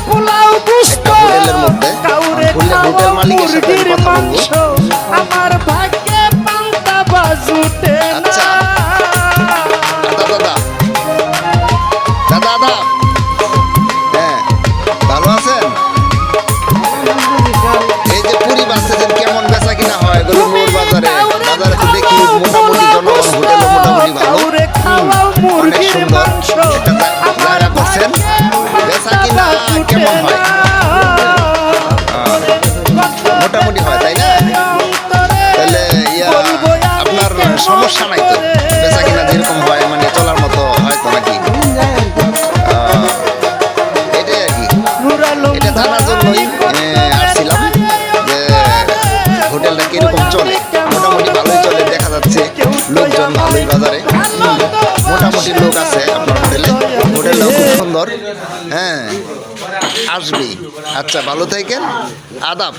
পোলাও গুস্ত হোটেলের মধ্যে কাউরে হোটেল মালিকের সাথে মুরগির কথা মাংস বলবো। আমার ভাগ্যে পান্তা বাজুটে আচ্ছা। না দাদা হ্যাঁ, ভালো আছেন? এই যে পুরি বাঁচতেছেন, কেমন বেচা কিনা হয় এগুলো মোর বাজারে তো দেখি মোটামুটি জনগণ হোটেল মোটামুটি ভালো, অনেক সুন্দর একটা জায়গা করছেন। বেচা কিনা কেমন হয়? মোটামুটি হয়, তাই না? তাহলে আপনার সমস্যা নাই তো? বেচা কিনা যেরকম হয় মানে চলার মতো হয়তো নাকি? এটাই আর কি, এটা জানার জন্যই আসছিলাম যে হোটেলটা কিরকম চলে। মোটামুটি ভালোই চলে, দেখা যাচ্ছে লোকজন ভালোই বাজারে, মোটামুটি লোক আছে আপনার হোটেলে। হোটেলটাও খুব সুন্দর। হ্যাঁ, আসবি। আচ্ছা, ভালো থাকেন, আদাব।